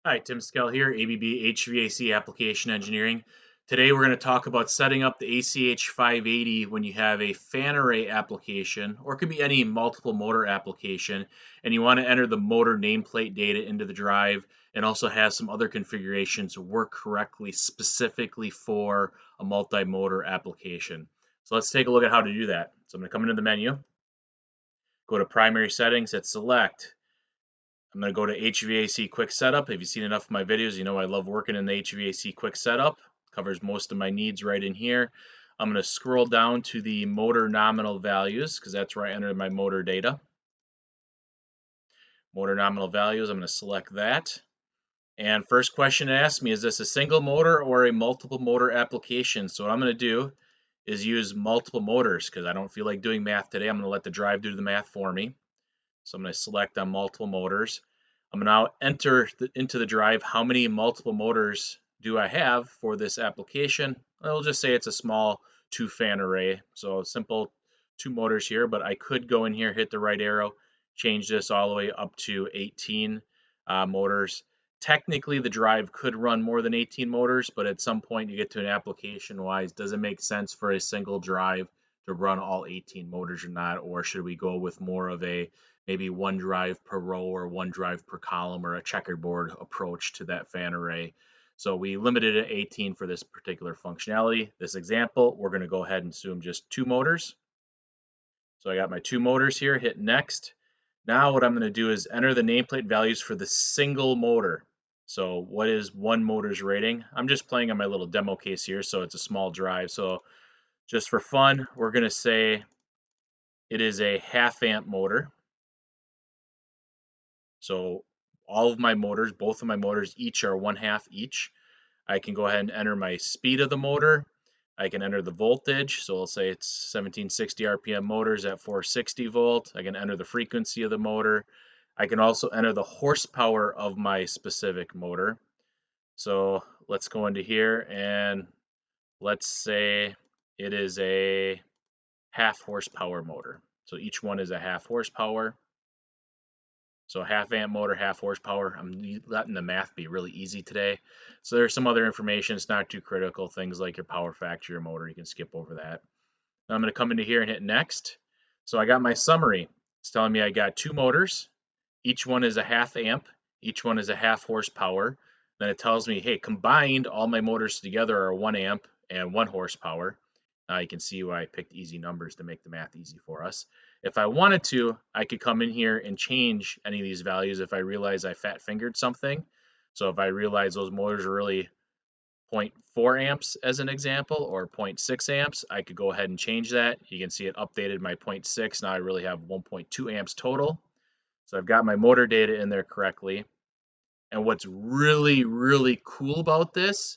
Hi, Tim Skell here, ABB HVAC Application Engineering. Today we're going to talk about setting up the ACH580 when you have a fan array application, or it could be any multiple motor application, and you want to enter the motor nameplate data into the drive and also have some other configurations work correctly specifically for a multi-motor application. So let's take a look at how to do that. So I'm going to come into the menu, go to Primary Settings, hit Select. I'm going to go to HVAC Quick Setup. If you've seen enough of my videos, you know I love working in the HVAC Quick Setup. Covers most of my needs right in here. I'm going to scroll down to the motor nominal values because that's where I enter my motor data. Motor nominal values, I'm going to select that. And first question it asks me, is this a single motor or a multiple motor application? So what I'm going to do is use multiple motors because I don't feel like doing math today. I'm going to let the drive do the math for me. So I'm going to select on multiple motors. I'm going to now enter into the drive how many multiple motors do I have for this application. I'll just say it's a small 2-fan array. So simple 2 motors here, but I could go in here, hit the right arrow, change this all the way up to 18 motors. Technically, the drive could run more than 18 motors, but at some point you get to an application-wise, does it make sense for a single drive to run all 18 motors or not? Or should we go with more of a maybe 1 drive per row or 1 drive per column or a checkerboard approach to that fan array? So we limited it at 18 for this particular functionality. This example, we're going to go ahead and assume just 2 motors. So I got my 2 motors here, hit next. Now what I'm going to do is enter the nameplate values for the single motor. So what is one motor's rating? I'm just playing on my little demo case here, so it's a small drive. So just for fun, we're going to say it is a 1/2 amp motor. So all of my motors, both of my motors, each are 1/2 each. I can go ahead and enter my speed of the motor. I can enter the voltage. So I'll say it's 1760 RPM motors at 460 volt. I can enter the frequency of the motor. I can also enter the horsepower of my specific motor. So let's go into here and let's say it is a 1/2 horsepower motor. So each one is a 1/2 horsepower. So 1/2 amp motor, 1/2 horsepower. I'm letting the math be really easy today. So there's some other information. It's not too critical. Things like your power factor, your motor, you can skip over that. Now I'm going to come into here and hit next. So I got my summary. It's telling me I got 2 motors. Each one is a 1/2 amp. Each one is a 1/2 horsepower. Then it tells me, hey, combined, all my motors together are 1 amp and 1 horsepower. Now you can see why I picked easy numbers to make the math easy for us. If I wanted to, I could come in here and change any of these values if I realize I fat fingered something. So if I realize those motors are really 0.4 amps as an example, or 0.6 amps, I could go ahead and change that. You can see it updated my 0.6. Now I really have 1.2 amps total. So I've got my motor data in there correctly. And what's really, really cool about this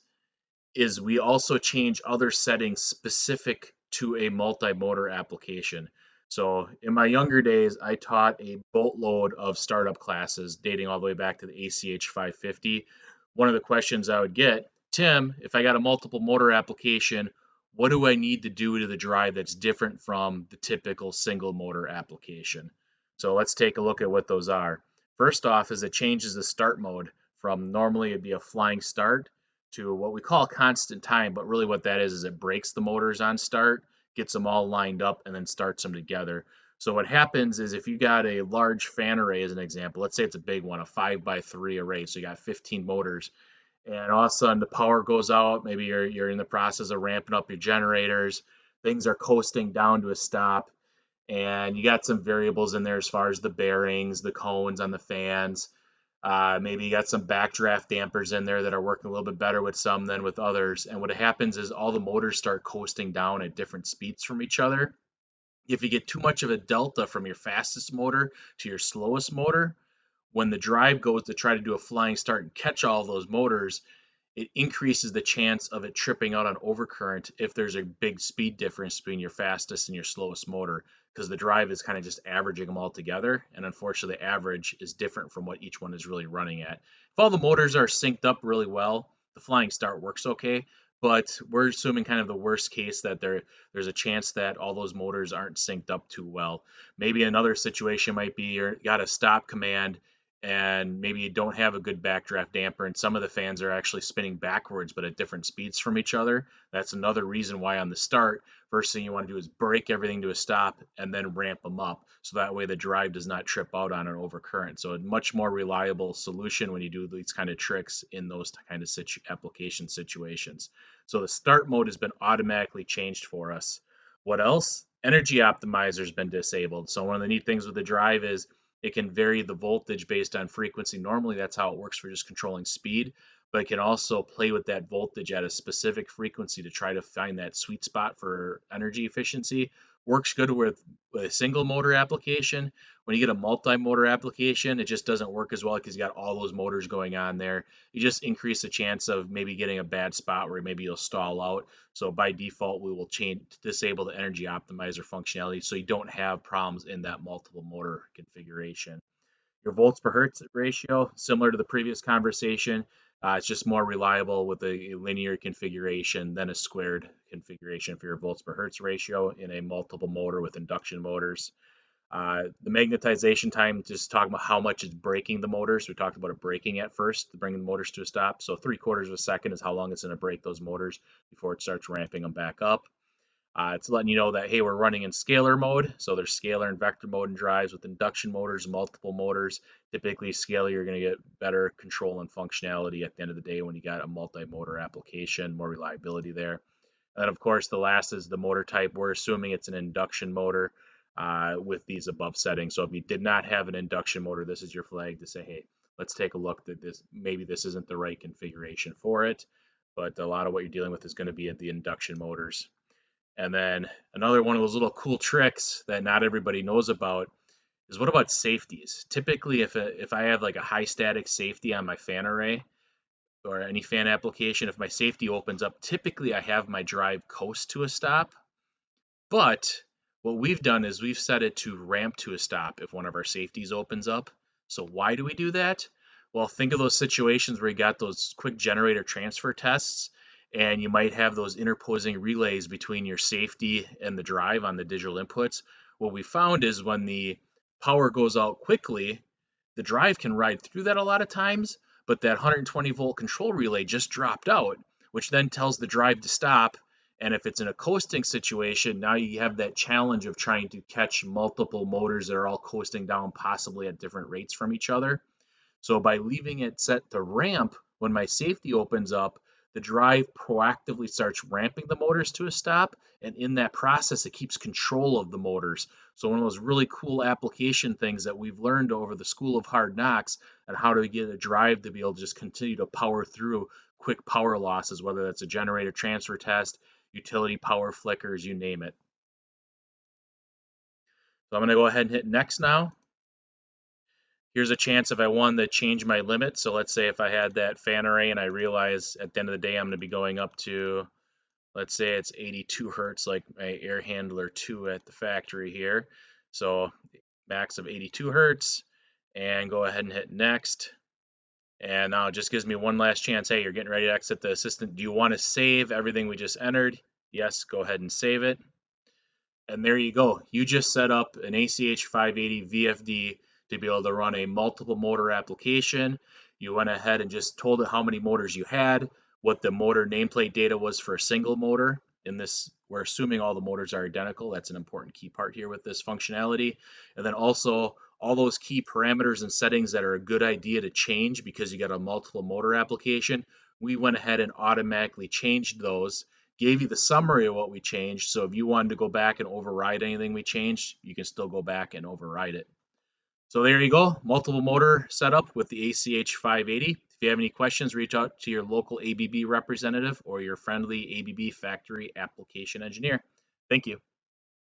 is we also change other settings specific to a multi-motor application. So in my younger days, I taught a boatload of startup classes dating all the way back to the ACH550. One of the questions I would get, Tim, if I got a multiple motor application, what do I need to do to the drive that's different from the typical single motor application? So let's take a look at what those are. First off is it changes the start mode from normally it'd be a flying start to what we call constant time, but really what that is it breaks the motors on start, gets them all lined up, and then starts them together. So what happens is if you got a large fan array as an example, let's say it's a big one, a 5x3 array, so you got 15 motors, and all of a sudden the power goes out, maybe you're in the process of ramping up your generators, things are coasting down to a stop, and you got some variables in there as far as the bearings, the cones on the fans, maybe you got some backdraft dampers in there that are working a little bit better with some than with others. And what happens is all the motors start coasting down at different speeds from each other. If you get too much of a delta from your fastest motor to your slowest motor, when the drive goes to try to do a flying start and catch all of those motors, it increases the chance of it tripping out on overcurrent if there's a big speed difference between your fastest and your slowest motor, because the drive is kind of just averaging them all together, and unfortunately the average is different from what each one is really running at. If all the motors are synced up really well, the flying start works okay, but we're assuming kind of the worst case that there's a chance that all those motors aren't synced up too well. Maybe another situation might be you got a stop command and maybe you don't have a good backdraft damper, and some of the fans are actually spinning backwards but at different speeds from each other. That's another reason why on the start, first thing you want to do is break everything to a stop and then ramp them up, so that way the drive does not trip out on an overcurrent. So a much more reliable solution when you do these kind of tricks in those kind of application situations. So the start mode has been automatically changed for us. What else? Energy optimizer has been disabled. So one of the neat things with the drive is it can vary the voltage based on frequency. Normally, that's how it works for just controlling speed, but it can also play with that voltage at a specific frequency to try to find that sweet spot for energy efficiency. Works good with a single motor application. When you get a multi-motor application, it just doesn't work as well because you got all those motors going on there. You just increase the chance of maybe getting a bad spot where maybe you'll stall out. So by default, we will disable the energy optimizer functionality so you don't have problems in that multiple motor configuration. Your volts per hertz ratio, similar to the previous conversation, it's just more reliable with a linear configuration than a squared configuration for your volts per hertz ratio in a multiple motor with induction motors. The magnetization time, just talking about how much it's braking the motors. We talked about it braking at first to bring the motors to a stop. So 3/4 of a second is how long it's going to brake those motors before it starts ramping them back up. It's letting you know that, hey, we're running in scalar mode. So there's scalar and vector mode in drives with induction motors, multiple motors. Typically, scalar, you're going to get better control and functionality at the end of the day when you got a multi-motor application, more reliability there. And of course, the last is the motor type. We're assuming it's an induction motor with these above settings. So if you did not have an induction motor, this is your flag to say, hey, let's take a look that maybe this isn't the right configuration for it. But a lot of what you're dealing with is going to be at the induction motors. And then another one of those little cool tricks that not everybody knows about is what about safeties? Typically, if I have like a high static safety on my fan array, or any fan application, if my safety opens up, typically I have my drive coast to a stop. But what we've done is we've set it to ramp to a stop if one of our safeties opens up. So why do we do that? Well, think of those situations where you got those quick generator transfer tests, and you might have those interposing relays between your safety and the drive on the digital inputs. What we found is when the power goes out quickly, the drive can ride through that a lot of times, but that 120 volt control relay just dropped out, which then tells the drive to stop. And if it's in a coasting situation, now you have that challenge of trying to catch multiple motors that are all coasting down, possibly at different rates from each other. So by leaving it set to ramp, when my safety opens up, the drive proactively starts ramping the motors to a stop. And in that process, it keeps control of the motors. So one of those really cool application things that we've learned over the School of Hard Knocks on how to get a drive to be able to just continue to power through quick power losses, whether that's a generator transfer test, utility power flickers, you name it. So I'm going to go ahead and hit next now. Here's a chance if I wanted to change my limit. So let's say if I had that fan array and I realize at the end of the day I'm going to be going up to, let's say it's 82 hertz like my air handler 2 at the factory here. So max of 82 hertz, and go ahead and hit next. And now it just gives me one last chance. Hey, you're getting ready to exit the assistant. Do you want to save everything we just entered? Yes, go ahead and save it. And there you go. You just set up an ACH580 VFD to be able to run a multiple motor application. You went ahead and just told it how many motors you had, what the motor nameplate data was for a single motor. In this, we're assuming all the motors are identical. That's an important key part here with this functionality. And then also all those key parameters and settings that are a good idea to change because you got a multiple motor application. We went ahead and automatically changed those, gave you the summary of what we changed. So if you wanted to go back and override anything we changed, you can still go back and override it. So there you go, multiple motor setup with the ACH580. If you have any questions, reach out to your local ABB representative or your friendly ABB factory application engineer. Thank you.